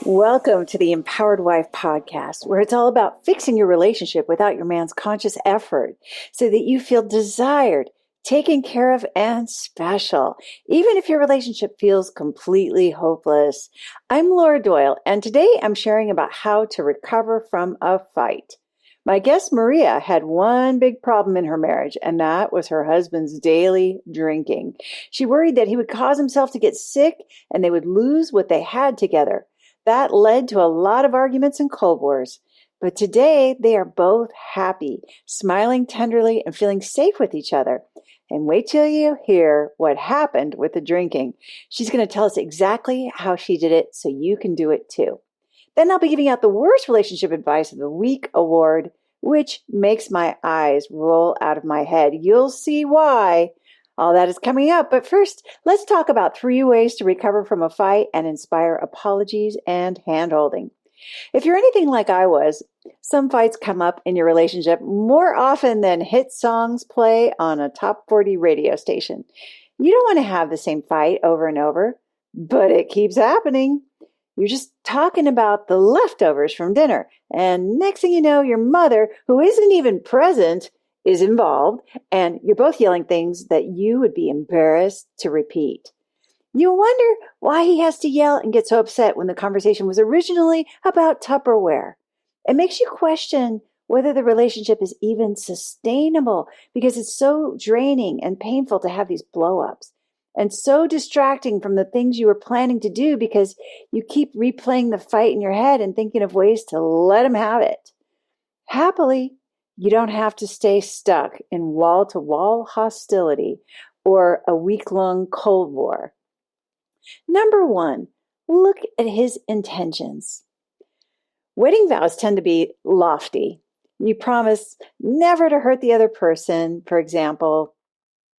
Welcome to the Empowered Wife podcast, where it's all about fixing your relationship without your man's conscious effort so that you feel desired, taken care of, and special, even if your relationship feels completely hopeless. I'm Laura Doyle, and today I'm sharing about how to recover from a fight. My guest Maria had one big problem in her marriage, and that was her husband's daily drinking. She worried that he would cause himself to get sick and they would lose what they had together. That led to a lot of arguments and cold wars. But today, they are both happy, smiling tenderly and feeling safe with each other. And wait till you hear what happened with the drinking. She's going to tell us exactly how she did it so you can do it too. Then I'll be giving out the Worst Relationship Advice of the Week award, which makes my eyes roll out of my head. You'll see why. All that is coming up. But first, let's talk about 3 ways to recover from a fight and inspire apologies and handholding. If you're anything like I was, some fights come up in your relationship more often than hit songs play on a top 40 radio station. You don't want to have the same fight over and over, but it keeps happening. You're just talking about the leftovers from dinner, and next thing you know, your mother, who isn't even present, is involved, and you're both yelling things that you would be embarrassed to repeat. You wonder why he has to yell and get so upset when the conversation was originally about Tupperware. It makes you question whether the relationship is even sustainable because it's so draining and painful to have these blow-ups and so distracting from the things you were planning to do because you keep replaying the fight in your head and thinking of ways to let him have it. Happily, you don't have to stay stuck in wall-to-wall hostility or a week-long Cold War. Number 1, look at his intentions. Wedding vows tend to be lofty. You promise never to hurt the other person, for example.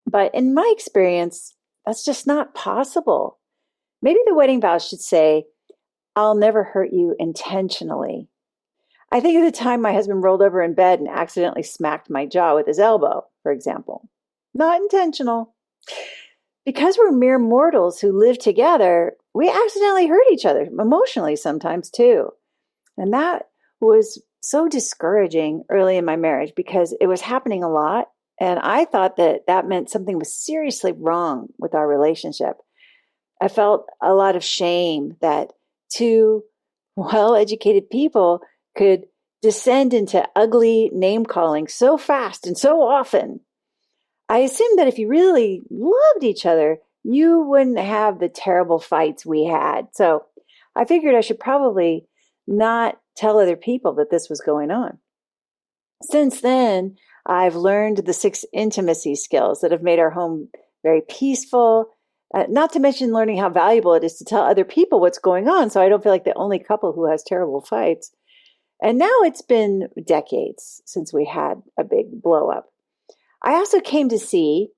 But in my experience, that's just not possible. Maybe the wedding vows should say, "I'll never hurt you intentionally." I think of the time my husband rolled over in bed and accidentally smacked my jaw with his elbow, for example. Not intentional. Because we're mere mortals who live together, we accidentally hurt each other, emotionally sometimes too. And that was so discouraging early in my marriage because it was happening a lot. And I thought that that meant something was seriously wrong with our relationship. I felt a lot of shame that two well-educated people could descend into ugly name-calling so fast and so often. I assumed that if you really loved each other, you wouldn't have the terrible fights we had. So I figured I should probably not tell other people that this was going on. Since then, I've learned the 6 intimacy skills that have made our home very peaceful, not to mention learning how valuable it is to tell other people what's going on so I don't feel like the only couple who has terrible fights. And now it's been decades since we had a big blow up. I also came to see,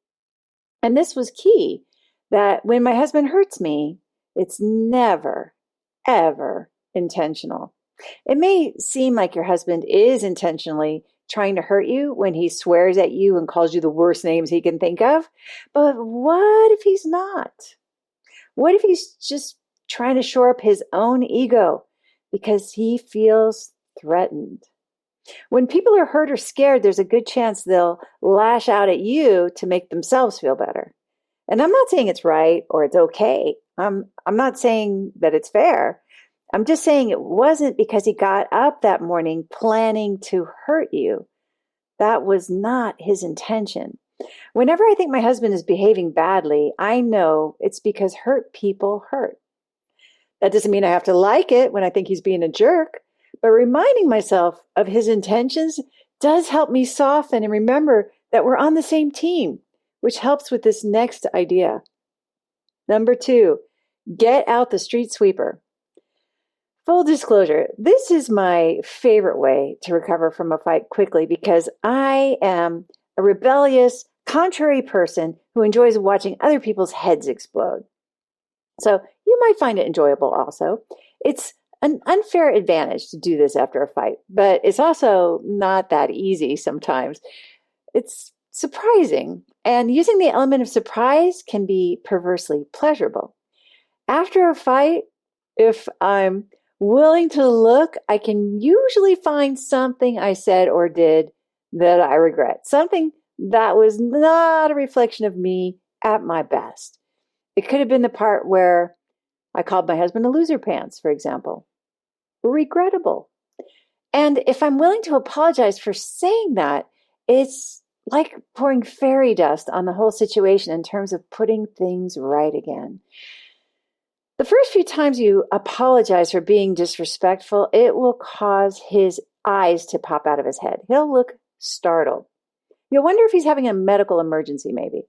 and this was key, that when my husband hurts me, it's never, ever intentional. It may seem like your husband is intentionally trying to hurt you when he swears at you and calls you the worst names he can think of, but what if he's not? What if he's just trying to shore up his own ego because he feels threatened? When people are hurt or scared, there's a good chance they'll lash out at you to make themselves feel better. And I'm not saying it's right or it's okay. I'm not saying that it's fair. I'm just saying it wasn't because he got up that morning planning to hurt you. That was not his intention. Whenever I think my husband is behaving badly, I know it's because hurt people hurt. That doesn't mean I have to like it when I think he's being a jerk, but reminding myself of his intentions does help me soften and remember that we're on the same team, which helps with this next idea. Number 2, get out the street sweeper. Full disclosure, this is my favorite way to recover from a fight quickly because I am a rebellious, contrary person who enjoys watching other people's heads explode. So you might find it enjoyable also. It's an unfair advantage to do this after a fight, but it's also not that easy sometimes. It's surprising, and using the element of surprise can be perversely pleasurable. After a fight, if I'm willing to look, I can usually find something I said or did that I regret, something that was not a reflection of me at my best. It could have been the part where I called my husband a loser pants, for example. Regrettable. And if I'm willing to apologize for saying that, it's like pouring fairy dust on the whole situation in terms of putting things right again. The first few times you apologize for being disrespectful, it will cause his eyes to pop out of his head. He'll look startled. You'll wonder if he's having a medical emergency, maybe.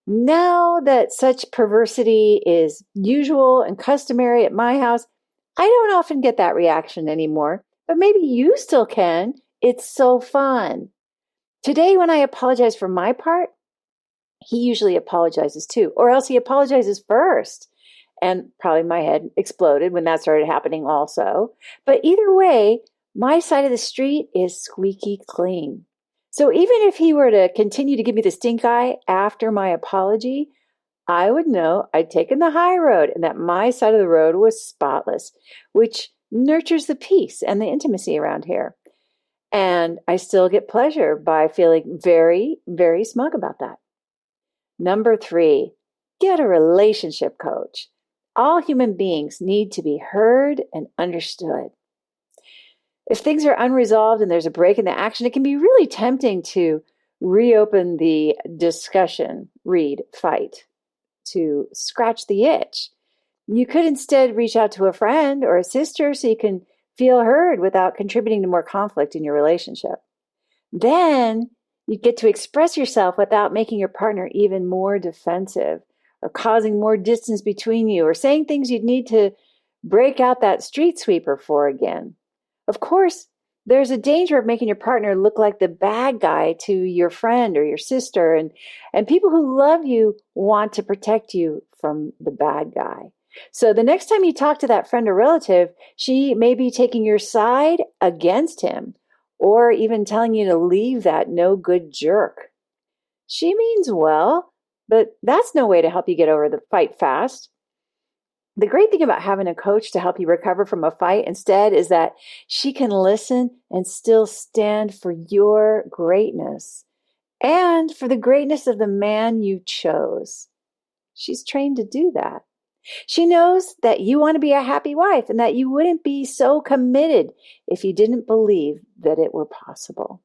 Now that such perversity is usual and customary at my house, I don't often get that reaction anymore, but maybe you still can. It's so fun. Today, when I apologize for my part, he usually apologizes too, or else he apologizes first. And probably my head exploded when that started happening also. But either way, my side of the street is squeaky clean. So even if he were to continue to give me the stink eye after my apology, I would know I'd taken the high road and that my side of the road was spotless, which nurtures the peace and the intimacy around here. And I still get pleasure by feeling very, very smug about that. Number 3, get a relationship coach. All human beings need to be heard and understood. If things are unresolved and there's a break in the action, it can be really tempting to reopen the discussion, read, fight, to scratch the itch. You could instead reach out to a friend or a sister so you can feel heard without contributing to more conflict in your relationship. Then you get to express yourself without making your partner even more defensive or causing more distance between you or saying things you'd need to break out that street sweeper for again. Of course, there's a danger of making your partner look like the bad guy to your friend or your sister, and people who love you want to protect you from the bad guy. So the next time you talk to that friend or relative, she may be taking your side against him or even telling you to leave that no good jerk. She means well, but that's no way to help you get over the fight fast. The great thing about having a coach to help you recover from a fight instead is that she can listen and still stand for your greatness and for the greatness of the man you chose. She's trained to do that. She knows that you want to be a happy wife and that you wouldn't be so committed if you didn't believe that it were possible.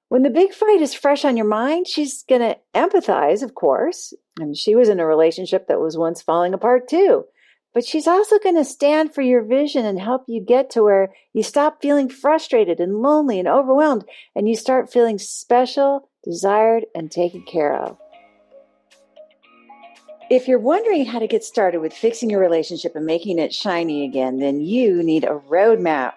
When the big fight is fresh on your mind, she's going to empathize, of course. I mean, she was in a relationship that was once falling apart too. But she's also going to stand for your vision and help you get to where you stop feeling frustrated and lonely and overwhelmed and you start feeling special, desired, and taken care of. If you're wondering how to get started with fixing your relationship and making it shiny again, then you need a roadmap.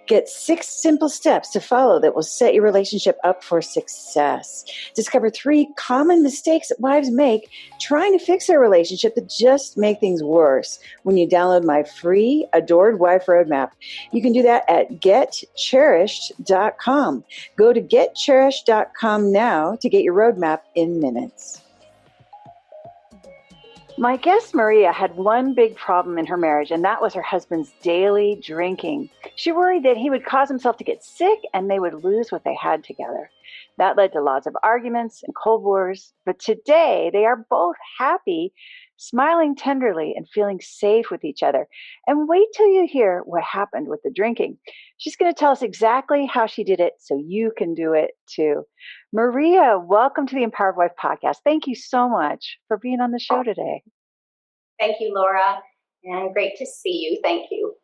Get 6 simple steps to follow that will set your relationship up for success. Discover 3 common mistakes that wives make trying to fix their relationship that just make things worse when you download my free Adored Wife Roadmap. You can do that at getcherished.com. Go to getcherished.com now to get your roadmap in minutes. My guest, Maria, had one big problem in her marriage, and that was her husband's daily drinking. She worried that he would cause himself to get sick and they would lose what they had together. That led to lots of arguments and cold wars. But today, they are both happy, smiling tenderly and feeling safe with each other. And wait till you hear what happened with the drinking. She's going to tell us exactly how she did it so you can do it too. Maria, welcome to the Empowered Wife Podcast. Thank you so much for being on the show today. Thank you, Laura, and great to see you. Thank you.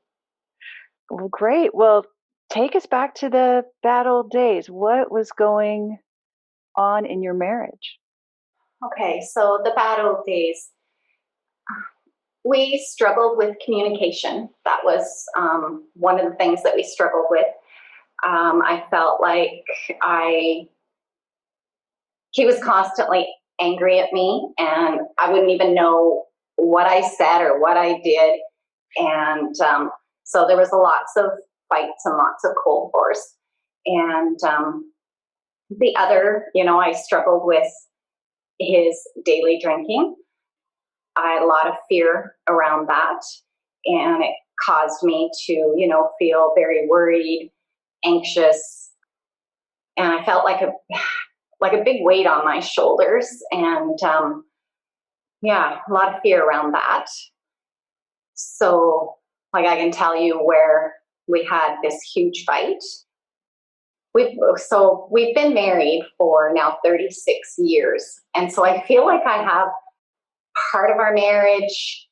Well, great. Well, take us back to the bad old days. What was going on in your marriage? Okay, so the bad old days. We struggled with communication. That was one of the things that we struggled with. I felt like he was constantly angry at me, and I wouldn't even know what I said or what I did. And so there was lots of fights and lots of cold wars. And the other, I struggled with his daily drinking. I had a lot of fear around that. And it caused me to, feel very worried, anxious, and I felt like a big weight on my shoulders, and a lot of fear around that. So, like, I can tell you where we had this huge fight. We've been married for now 36 years. And so I feel like I have part of our marriage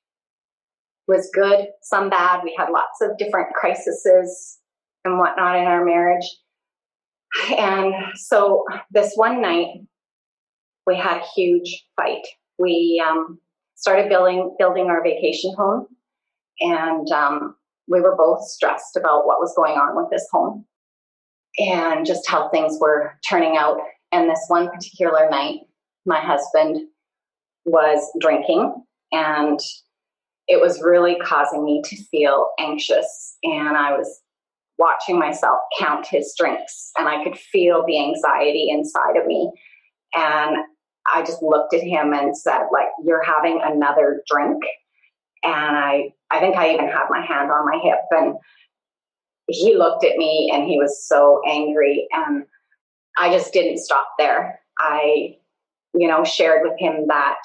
was good, some bad. We had lots of different crises and whatnot in our marriage. And so this one night we had a huge fight. We started building our vacation home, and we were both stressed about what was going on with this home and just how things were turning out. And this one particular night, my husband was drinking, and it was really causing me to feel anxious. And I was watching myself count his drinks, and I could feel the anxiety inside of me. And I just looked at him and said, like, "You're having another drink?" And I think I even had my hand on my hip, and he looked at me and he was so angry, and I just didn't stop there. I, shared with him that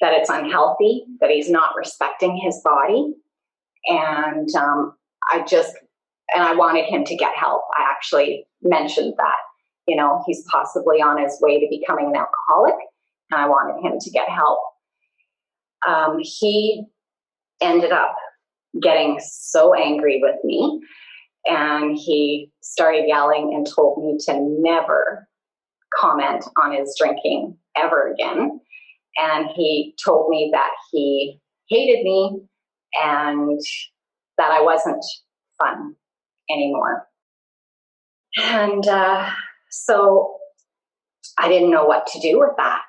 it's unhealthy, that he's not respecting his body. And I wanted him to get help. I actually mentioned that, he's possibly on his way to becoming an alcoholic, and I wanted him to get help. He ended up getting so angry with me, and he started yelling and told me to never comment on his drinking ever again. And he told me that he hated me and that I wasn't fun anymore. And so I didn't know what to do with that.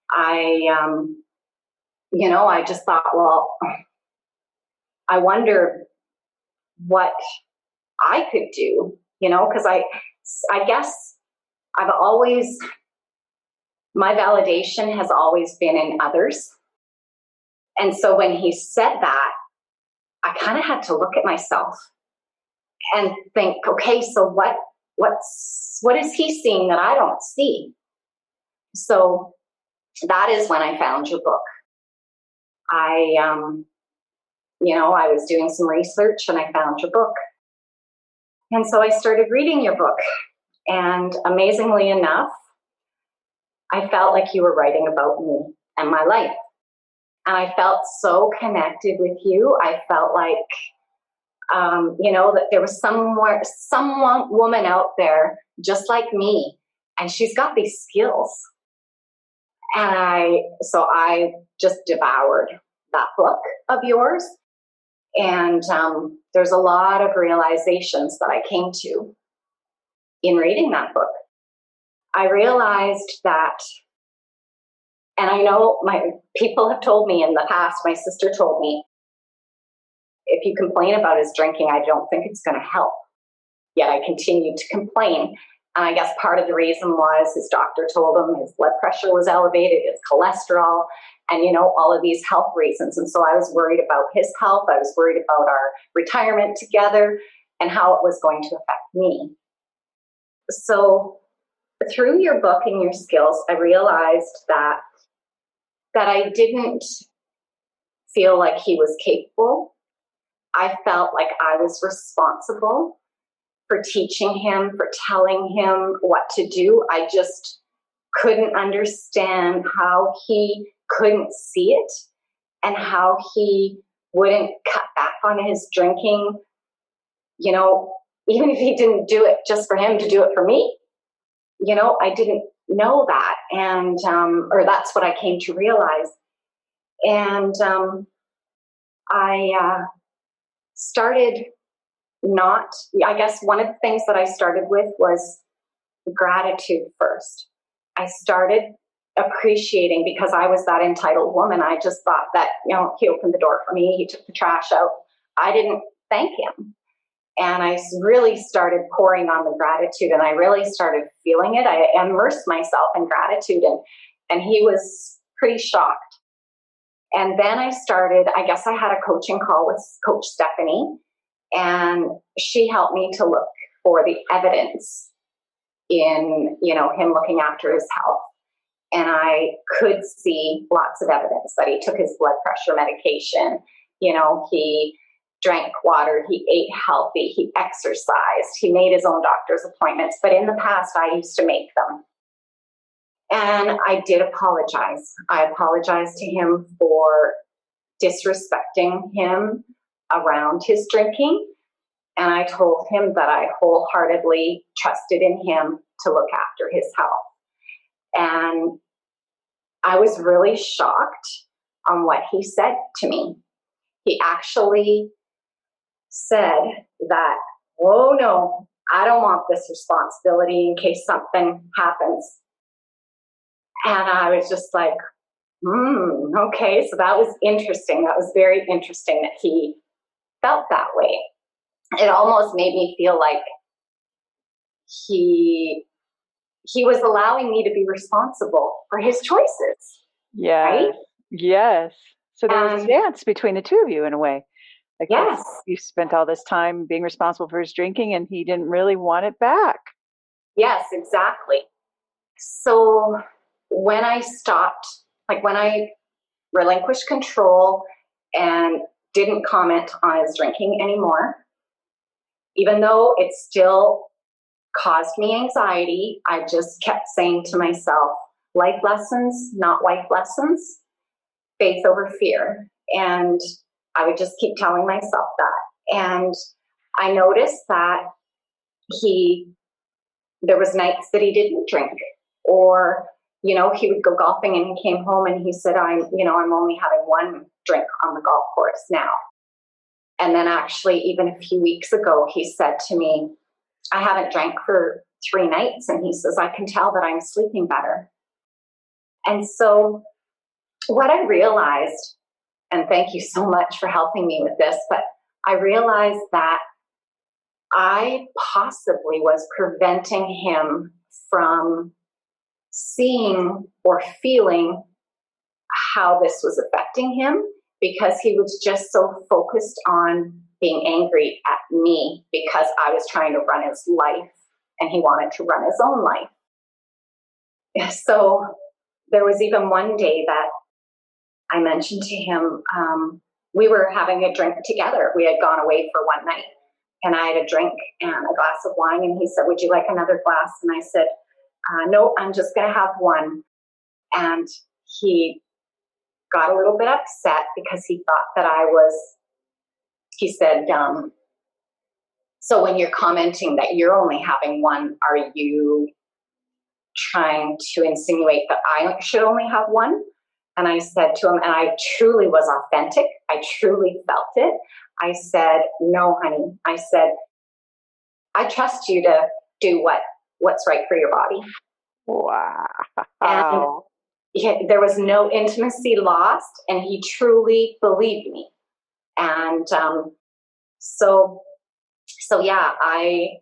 I just thought, well, I wonder what I could do, because I guess my validation has always been in others. And so when he said that, I kind of had to look at myself and think, okay, so what is he seeing that I don't see? So that is when I found your book. I was doing some research and I found your book. And so I started reading your book. And amazingly enough, I felt like you were writing about me and my life. And I felt so connected with you. I felt like, that there was some woman out there just like me, and she's got these skills. And I just devoured that book of yours. And there's a lot of realizations that I came to in reading that book. I realized that, and I know my people have told me in the past, my sister told me, if you complain about his drinking, I don't think it's going to help. Yet I continued to complain. And I guess part of the reason was his doctor told him his blood pressure was elevated, his cholesterol, and, all of these health reasons. And so I was worried about his health. I was worried about our retirement together and how it was going to affect me. So through your book and your skills, I realized that I didn't feel like he was capable. I felt like I was responsible for teaching him, for telling him what to do. I just couldn't understand how he couldn't see it and how he wouldn't cut back on his drinking, even if he didn't do it just for him, to do it for me. I didn't know that. And, or that's what I came to realize. And I started I guess one of the things that I started with was gratitude first. I started appreciating, because I was that entitled woman. I just thought that, he opened the door for me. He took the trash out. I didn't thank him. And I really started pouring on the gratitude, and I really started feeling it. I immersed myself in gratitude, and he was pretty shocked. And then I guess I had a coaching call with Coach Stephanie, and she helped me to look for the evidence in, him looking after his health. And I could see lots of evidence that he took his blood pressure medication. He drank water, he ate healthy, he exercised, he made his own doctor's appointments. But in the past, I used to make them. And I did apologize. I apologized to him for disrespecting him around his drinking. And I told him that I wholeheartedly trusted in him to look after his health. And I was really shocked on what he said to me. He actually said that, "Oh no, I don't want this responsibility in case something happens." And I was just like, okay. So that was interesting. That was very interesting that he felt that way. It almost made me feel like he was allowing me to be responsible for his choices. Yeah. Right? Yes. So there was a dance between the two of you in a way. Like, yes. You spent all this time being responsible for his drinking and he didn't really want it back. Yes, exactly. So when I stopped, when I relinquished control and didn't comment on his drinking anymore, even though it still caused me anxiety, I just kept saying to myself, life lessons, not wife lessons, faith over fear. And I would just keep telling myself that. And I noticed that there was nights that he didn't drink, or, he would go golfing and he came home and he said, I'm only having one drink on the golf course now. And then actually, even a few weeks ago, he said to me, I haven't drank for 3 nights. And he says, I can tell that I'm sleeping better. And so what I realized, and thank you so much for helping me with this, but I realized that I possibly was preventing him from seeing or feeling how this was affecting him, because he was just so focused on being angry at me because I was trying to run his life and he wanted to run his own life. So there was even one day that I mentioned to him, we were having a drink together. We had gone away for one night and I had a drink and a glass of wine. And he said, would you like another glass? And I said, no, I'm just going to have one. And he got a little bit upset because he thought that he said, so when you're commenting that you're only having one, are you trying to insinuate that I should only have one? And I said to him, and I truly was authentic, I truly felt it. I said, no, honey. I said, I trust you to do what's right for your body. Wow. And there was no intimacy lost, and he truly believed me. And so yeah, I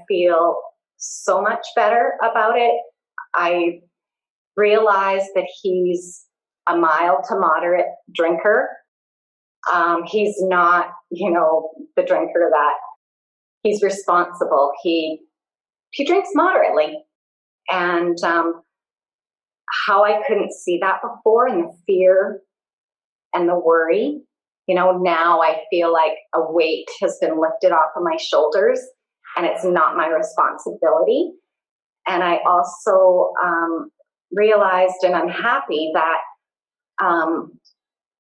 feel so much better about it. I realized that he's a mild to moderate drinker. He's not, the drinker that he's responsible. He drinks moderately. And how I couldn't see that before, and the fear and the worry, now I feel like a weight has been lifted off of my shoulders and it's not my responsibility. And I also realized, and I'm happy that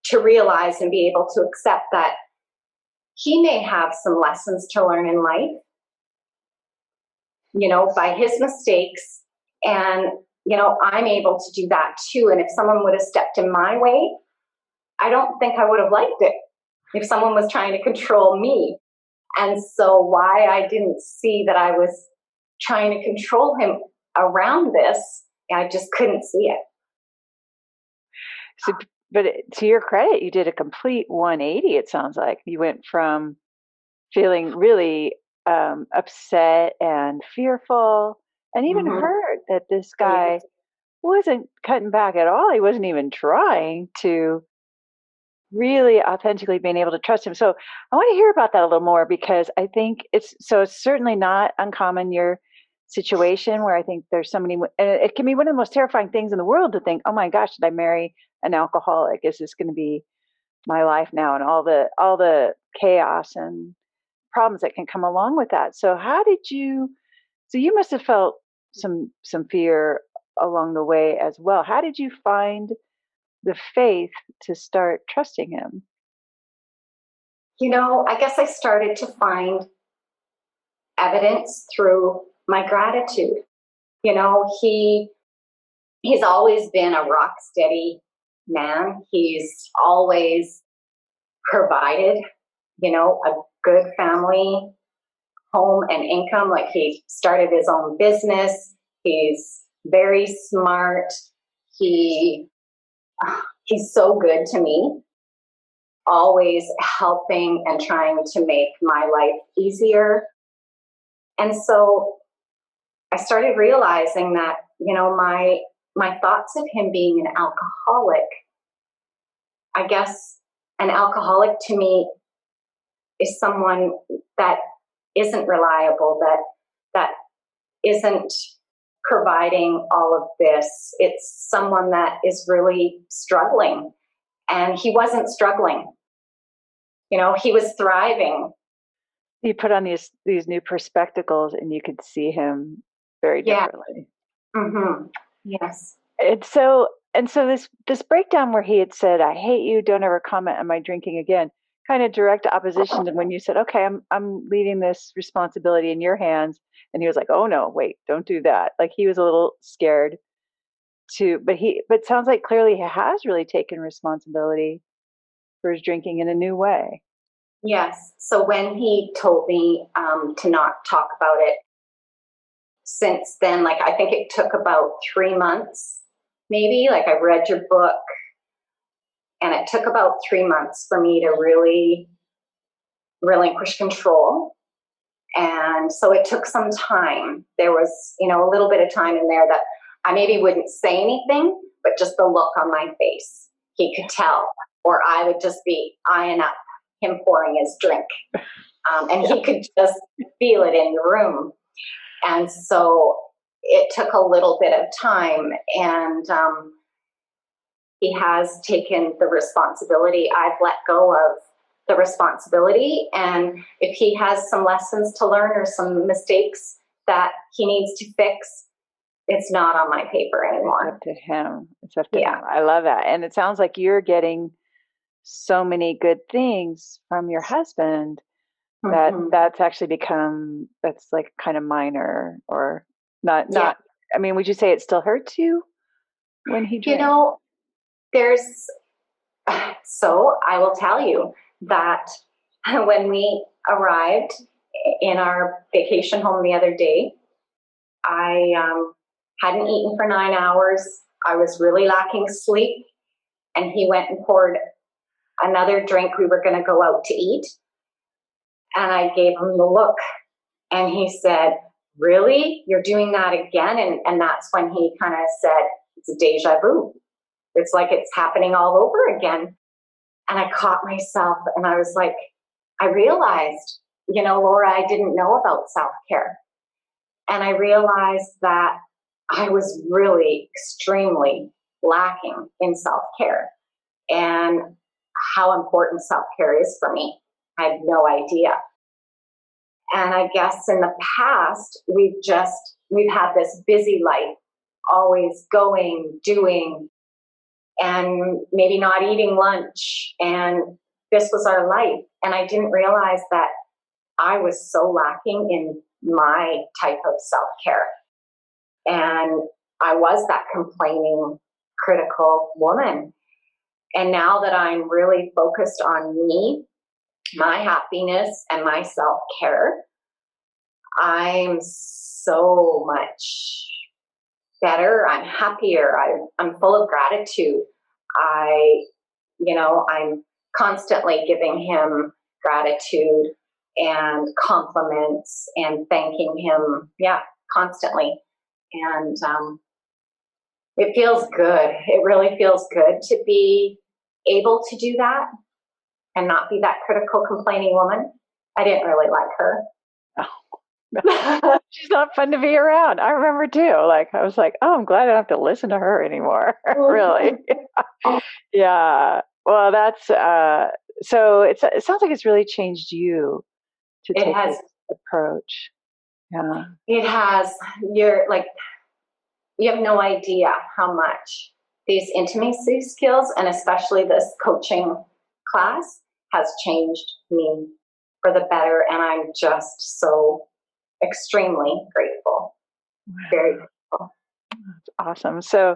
to realize and be able to accept that he may have some lessons to learn in life, by his mistakes. And, I'm able to do that too. And if someone would have stepped in my way, I don't think I would have liked it if someone was trying to control me. And so why I didn't see that I was trying to control him around this, I just couldn't see it. So, but to your credit, you did a complete 180, it sounds like. You went from feeling really upset and fearful and even hurt that this guy wasn't cutting back at all. He wasn't even trying to really authentically being able to trust him. So I want to hear about that a little more, because I think it's certainly not uncommon, your situation, where I think there's so many, and it can be one of the most terrifying things in the world to think, oh my gosh, did I marry an alcoholic? Is this going to be my life now? And all the chaos and problems that can come along with that. So so you must have felt some fear along the way as well. How did you find the faith to start trusting him? I guess I started to find evidence through my gratitude. He's always been a rock steady man. He's always provided, a good family, home and income. Like, he started his own business. He's very smart. He he's so good to me, always helping and trying to make my life easier. And so I started realizing that, my thoughts of him being an alcoholic, I guess an alcoholic to me is someone that isn't reliable, that isn't providing all of this. It's someone that is really struggling. And he wasn't struggling. He was thriving. You put on these new perspectives, and you could see him very Yeah. differently. Mm-hmm. Yes. And so this breakdown where he had said, "I hate you. Don't ever comment on my drinking again," kind of direct opposition to when you said, "Okay, I'm leaving this responsibility in your hands," and he was like, "Oh no, wait, don't do that." Like, he was a little scared to, but it sounds like clearly he has really taken responsibility for his drinking in a new way. Yes. So when he told me to not talk about it, since then, like, I think it took about 3 months, maybe. Like, I read your book, and it took about 3 months for me to really relinquish control. And so it took some time. There was, a little bit of time in there that I maybe wouldn't say anything, but just the look on my face, he could tell. Or I would just be eyeing up him pouring his drink. And he could just feel it in the room. And so it took a little bit of time. And he has taken the responsibility. I've let go of the responsibility. And if he has some lessons to learn or some mistakes that he needs to fix, it's not on my paper anymore. It's up to him. It's up to Yeah. him. I love that. And it sounds like you're getting so many good things from your husband that Mm-hmm. that's like kind of minor, or not, Yeah. I mean, would you say it still hurts you when he drinks? There's, so I will tell you that when we arrived in our vacation home the other day, I hadn't eaten for 9 hours. I was really lacking sleep. And he went and poured another drink. We were going to go out to eat. And I gave him the look. And he said, "Really? You're doing that again?" And that's when he kind of said, "It's a deja vu. It's like it's happening all over again." And I caught myself, and I was like, I realized, Laura, I didn't know about self-care. And I realized that I was really extremely lacking in self-care, and how important self-care is for me. I had no idea. And I guess in the past, we've had this busy life, always going, doing, and maybe not eating lunch. And this was our life. And I didn't realize that I was so lacking in my type of self-care. And I was that complaining, critical woman. And now that I'm really focused on me, my happiness, and my self-care, I'm so much better. I'm happier. I'm full of gratitude. I'm constantly giving him gratitude and compliments and thanking him. Yeah, constantly. And it feels good. It really feels good to be able to do that and not be that critical, complaining woman, I didn't really like her. Oh, she's not fun to be around. I remember too. Like I was like, oh, I'm glad I don't have to listen to her anymore. Really? Yeah. Well, that's so it sounds like it's really changed you to It take has. this approach. Yeah. It has. You're like, you have no idea how much these intimacy skills, and especially this coaching class, has changed me for the better. And I'm just so extremely grateful. Very grateful. Awesome. So,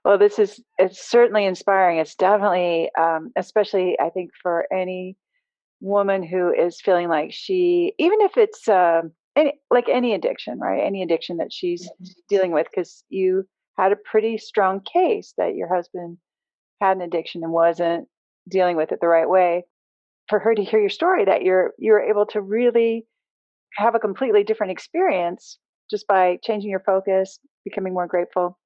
well, it's certainly inspiring. It's definitely, especially I think for any woman who is feeling like even if it's like any addiction, right? Any addiction that she's dealing with, because you had a pretty strong case that your husband had an addiction and wasn't dealing with it the right way. For her to hear your story, that you're able to really have a completely different experience just by changing your focus, becoming more grateful,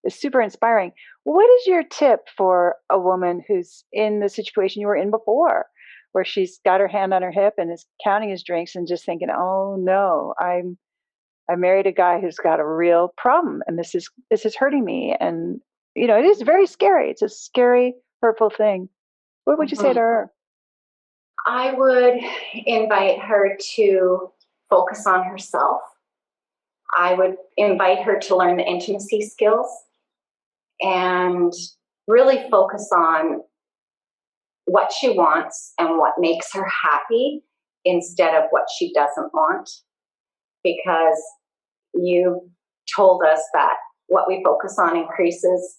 is super inspiring. What is your tip for a woman who's in the situation you were in before, where she's got her hand on her hip and is counting his drinks and just thinking, "Oh no, I married a guy who's got a real problem, and this is hurting me." And it is very scary. It's a scary, hurtful thing. What would you say to her? I would invite her to focus on herself. I would invite her to learn the intimacy skills and really focus on what she wants and what makes her happy instead of what she doesn't want. Because you told us that what we focus on increases,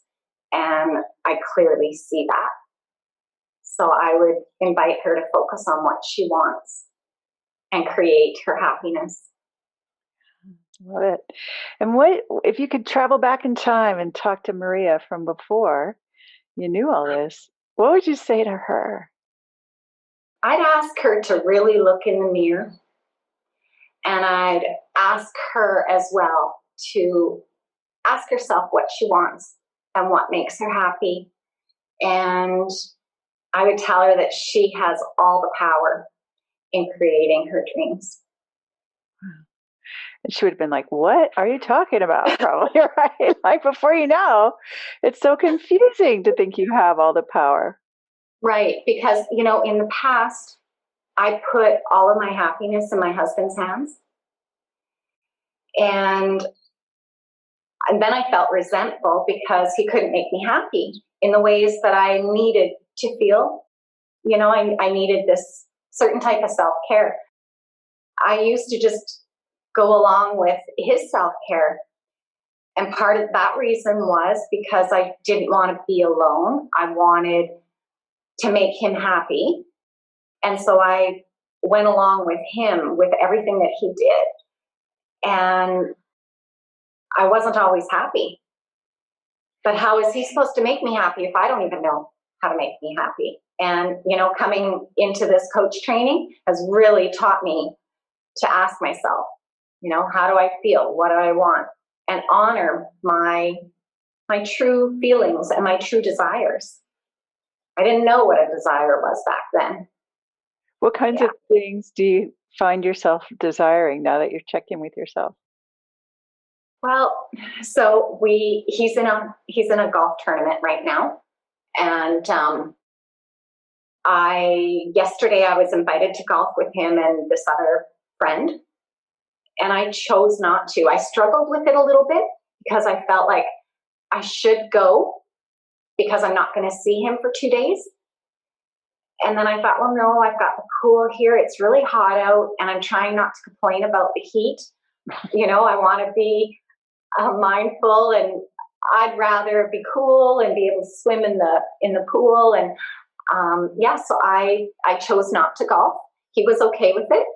and I clearly see that. So I would invite her to focus on what she wants and create her happiness. Love it. And what if you could travel back in time and talk to Maria from before you knew all this? What would you say to her? I'd ask her to really look in the mirror, and I'd ask her as well to ask herself what she wants and what makes her happy. And I would tell her that she has all the power in creating her dreams. And she would have been like, "What are you talking about?" Probably, right? Like before you know, it's so confusing to think you have all the power. Right, because, in the past, I put all of my happiness in my husband's hands. And then I felt resentful because he couldn't make me happy in the ways that I needed to feel. I needed this certain type of self-care. I used to just go along with his self-care. And part of that reason was because I didn't want to be alone. I wanted to make him happy. And so I went along with him with everything that he did. And I wasn't always happy. But how is he supposed to make me happy if I don't even know how to make me happy? And, coming into this coach training has really taught me to ask myself, how do I feel? What do I want? And honor my true feelings and my true desires. I didn't know what a desire was back then. What kinds of things do you find yourself desiring now that you're checking with yourself? Well, so he's in a golf tournament right now, and yesterday I was invited to golf with him and this other friend, and I chose not to. I struggled with it a little bit because I felt like I should go because I'm not going to see him for 2 days. And then I thought, well, no, I've got the pool here. It's really hot out, and I'm trying not to complain about the heat. I want to be mindful, and I'd rather be cool and be able to swim in the pool. And so I chose not to golf. He was okay with it.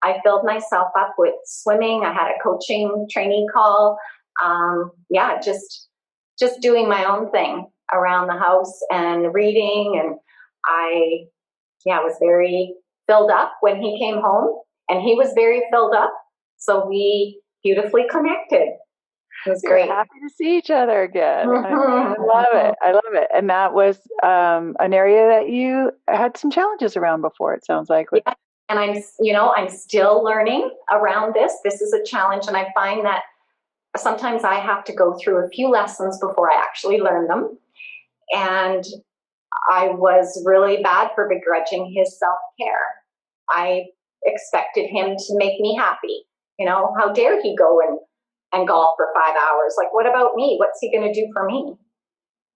I filled myself up with swimming. I had a coaching training call. Just doing my own thing around the house and reading. And I was very filled up when he came home, and he was very filled up. So we beautifully connected. It was You're great. happy to see each other again. I love it. Mhm. I love it. And that was an area that you had some challenges around before, it sounds like. Yeah. And I'm still learning around this. This is a challenge. And I find that sometimes I have to go through a few lessons before I actually learn them. And I was really bad for begrudging his self-care. I expected him to make me happy. How dare he go and golf for 5 hours? Like, what about me? What's he going to do for me?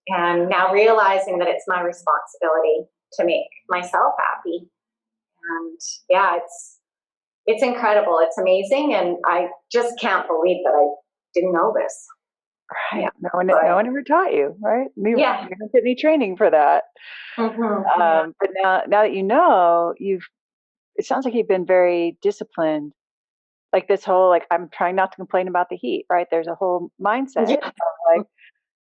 And now realizing that it's my responsibility to make myself happy. And yeah, it's incredible. It's amazing. And I just can't believe that I didn't know this. Right. Yeah. No one ever taught you, right? Yeah. You didn't get any training for that. Mm-hmm. But now that you know, it sounds like you've been very disciplined. Like this whole, like, I'm trying not to complain about the heat, right? There's a whole mindset Yeah. of like,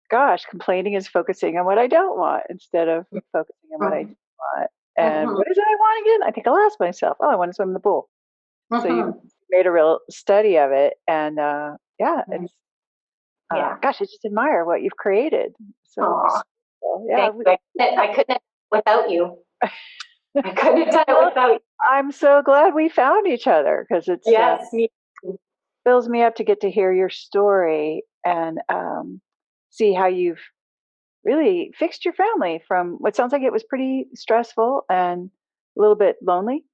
gosh, complaining is focusing on what I don't want instead of focusing on what I do want. And Mm-hmm. what is it I want again? I think I'll ask myself, oh, I want to swim in the pool. So you Mm-hmm. made a real study of it. And yeah, it's, Yeah. gosh, I just admire what you've created. So, Aw, yeah. thank you. I couldn't have done it without you. I couldn't have done it Well, without you. I'm so glad we found each other because it's Yes, me too. fills me up to get to hear your story and see how you've really fixed your family from what sounds like it was pretty stressful and a little bit lonely.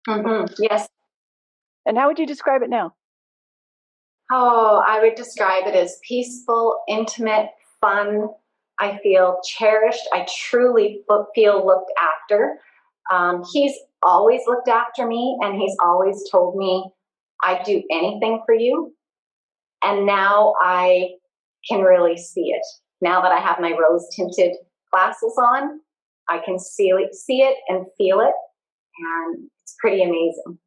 Mm-hmm. Yes. And how would you describe it now? Oh, I would describe it as peaceful, intimate, fun. I feel cherished. I truly feel looked after. He's always looked after me, and he's always told me, I'd do anything for you. And now I can really see it. Now that I have my rose tinted glasses on, I can see it and feel it. And it's pretty amazing.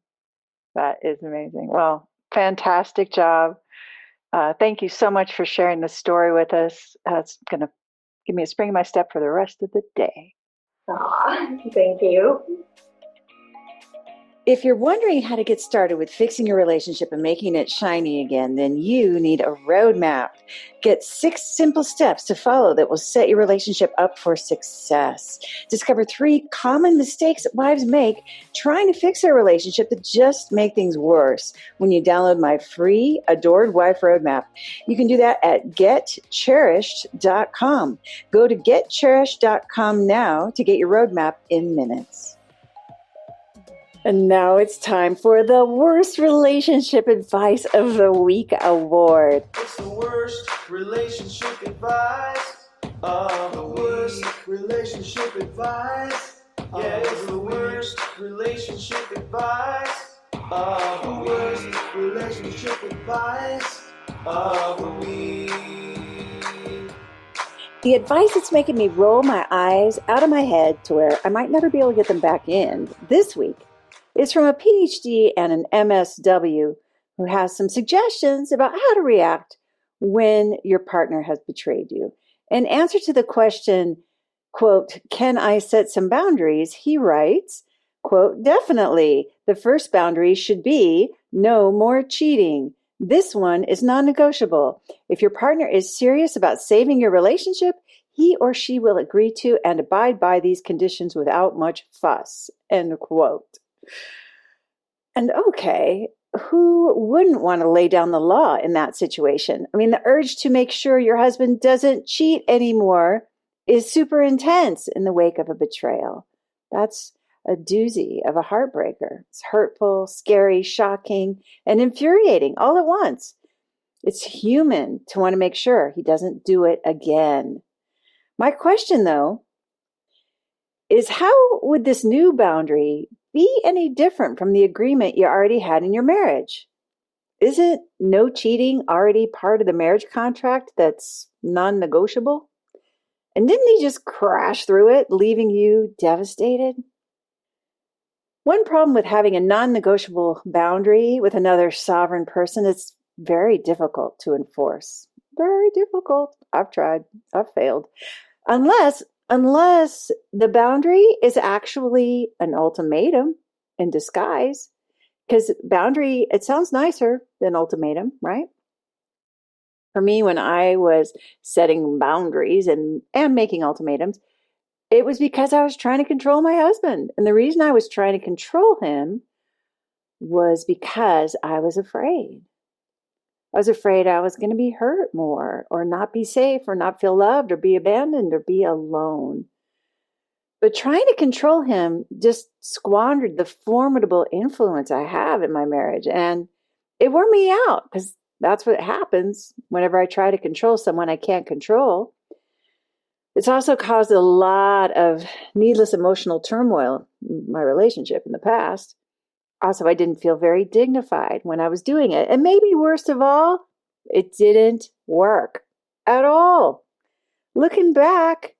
That is amazing. Well, fantastic job. Thank you so much for sharing this story with us. It's going to give me a spring in my step for the rest of the day. Aw, thank you. If you're wondering how to get started with fixing your relationship and making it shiny again, then you need a roadmap. Get 6 simple steps to follow that will set your relationship up for success. Discover 3 common mistakes that wives make trying to fix their relationship that just make things worse when you download my free Adored Wife Roadmap. You can do that at getcherished.com. Go to getcherished.com now to get your roadmap in minutes. And now it's time for the Worst Relationship Advice of the Week award. It's the worst relationship advice of the worst relationship advice. Yeah, it's the worst relationship advice of the worst relationship advice of the week. The advice that's making me roll my eyes out of my head to where I might never be able to get them back in this week is from a PhD and an MSW who has some suggestions about how to react when your partner has betrayed you. In answer to the question, quote, can I set some boundaries? He writes, quote, definitely. The first boundary should be no more cheating. This one is non-negotiable. If your partner is serious about saving your relationship, he or she will agree to and abide by these conditions without much fuss, end quote. And okay, who wouldn't want to lay down the law in that situation? I mean, the urge to make sure your husband doesn't cheat anymore is super intense in the wake of a betrayal. That's a doozy of a heartbreaker. It's hurtful, scary, shocking, and infuriating all at once. It's human to want to make sure he doesn't do it again. My question, though, is how would this new boundary be any different from the agreement you already had in your marriage? Isn't no cheating already part of the marriage contract that's non-negotiable? And didn't he just crash through it, leaving you devastated? One problem with having a non-negotiable boundary with another sovereign person is very difficult to enforce. Very difficult. I've tried. I've failed. Unless the boundary is actually an ultimatum in disguise. Because boundary, it sounds nicer than ultimatum, right? For me, when I was setting boundaries and making ultimatums, it was because I was trying to control my husband. And the reason I was trying to control him was because I was afraid. I was afraid I was going to be hurt more, or not be safe, or not feel loved, or be abandoned, or be alone. But trying to control him just squandered the formidable influence I have in my marriage. And it wore me out, because that's what happens whenever I try to control someone I can't control. It's also caused a lot of needless emotional turmoil in my relationship in the past. Also, I didn't feel very dignified when I was doing it. And maybe worst of all, it didn't work at all. Looking back,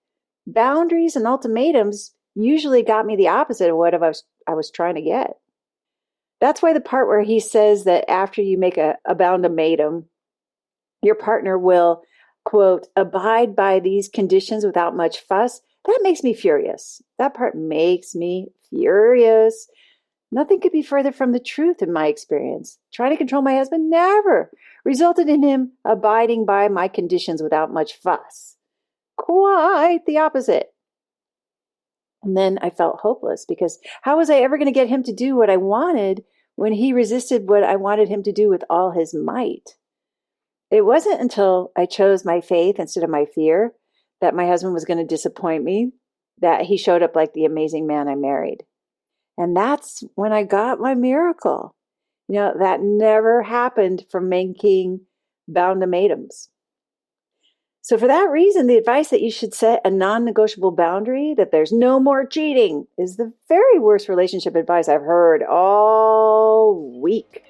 boundaries and ultimatums usually got me the opposite of what I was trying to get. That's why the part where he says that after you make a boundatum, your partner will, quote, abide by these conditions without much fuss, that makes me furious. That part makes me furious. Nothing could be further from the truth in my experience. Trying to control my husband never resulted in him abiding by my conditions without much fuss. Quite the opposite. And then I felt hopeless, because how was I ever going to get him to do what I wanted when he resisted what I wanted him to do with all his might? It wasn't until I chose my faith instead of my fear that my husband was going to disappoint me, that he showed up like the amazing man I married. And that's when I got my miracle. That never happened from making boundamatums. So for that reason, the advice that you should set a non-negotiable boundary, that there's no more cheating, is the very worst relationship advice I've heard all week.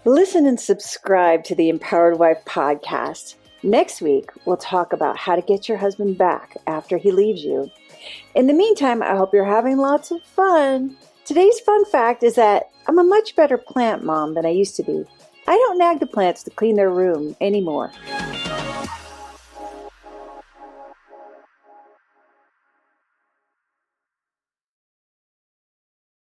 Listen and subscribe to the Empowered Wife podcast. Next week, we'll talk about how to get your husband back after he leaves you. In the meantime, I hope you're having lots of fun. Today's fun fact is that I'm a much better plant mom than I used to be. I don't nag the plants to clean their room anymore.